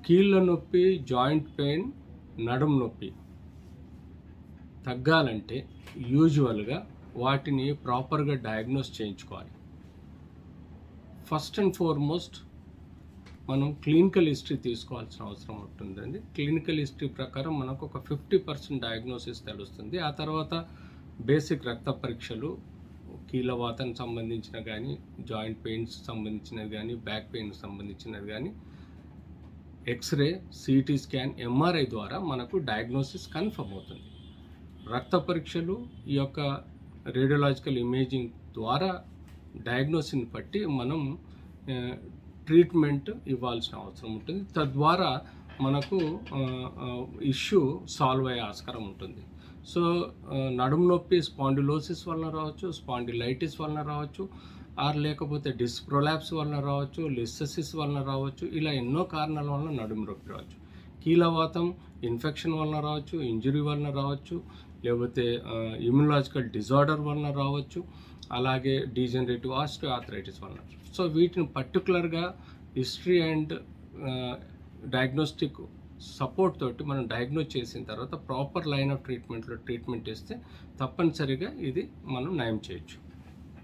కీళ్ళ నొప్పి, joint pain, నడుము నొప్పి తగ్గాలంటే యూజువల్గా వాటిని ప్రాపర్గా డయాగ్నోస్ చేయించుకోవాలి. ఫస్ట్ అండ్ ఫార్మోస్ట్ మనం క్లినికల్ హిస్టరీ తీసుకోవాల్సిన అవసరం ఉంటుందండి. క్లినికల్ హిస్టరీ ప్రకారం మనకు ఒక 50% డయాగ్నోసిస్ తెలుస్తుంది. ఆ తర్వాత బేసిక్ రక్త పరీక్షలు, కీళ్ళవాతానికి సంబంధించిన కానీ, జాయింట్ పెయిన్స్ సంబంధించినది కానీ, బ్యాక్ పెయిన్ సంబంధించినది కానీ, ఎక్స్రే, సిటీ స్కాన్, ఎంఆర్ఐ ద్వారా మనకు డయాగ్నోసిస్ కన్ఫర్మ్ అవుతుంది. రక్త పరీక్షలు, ఈ యొక్క రేడియోలాజికల్ ఇమేజింగ్ ద్వారా డయాగ్నోసిస్ని బట్టి మనం ట్రీట్మెంట్ ఇవ్వాల్సిన అవసరం ఉంటుంది. తద్వారా మనకు ఇష్యూ సాల్వ్ అయ్యే ఆస్కారం ఉంటుంది. సో నడుము నొప్పి స్పాండిలోసిస్ వలన రావచ్చు, స్పాండిలైటిస్ వలన రావచ్చు, లేకపోతే డిస్క్ ప్రొలాప్స్ వలన రావచ్చు, లిస్ససిస్ వలన రావచ్చు. ఇలా ఎన్నో కారణాల వలన నడుము నొప్పి రావచ్చు. కీళ్ళవాతం ఇన్ఫెక్షన్ వలన రావచ్చు, ఇంజరీ వలన రావచ్చు, లేకపోతే ఇమ్యునలాజికల్ డిజార్డర్ వలన రావచ్చు, అలాగే డీజనరేటివ్ ఆస్టియోఆర్థరైటిస్ వలన. సో వీటిని పర్టికులర్గా హిస్టరీ అండ్ డయాగ్నోస్టిక్ సపోర్ట్ తోటి మనం డయాగ్నోస్ చేసిన తర్వాత ప్రాపర్ లైన్ ఆఫ్ ట్రీట్మెంట్లో ట్రీట్మెంట్ ఇస్తే తప్పనిసరిగా ఇది మనం నయం చేయొచ్చు.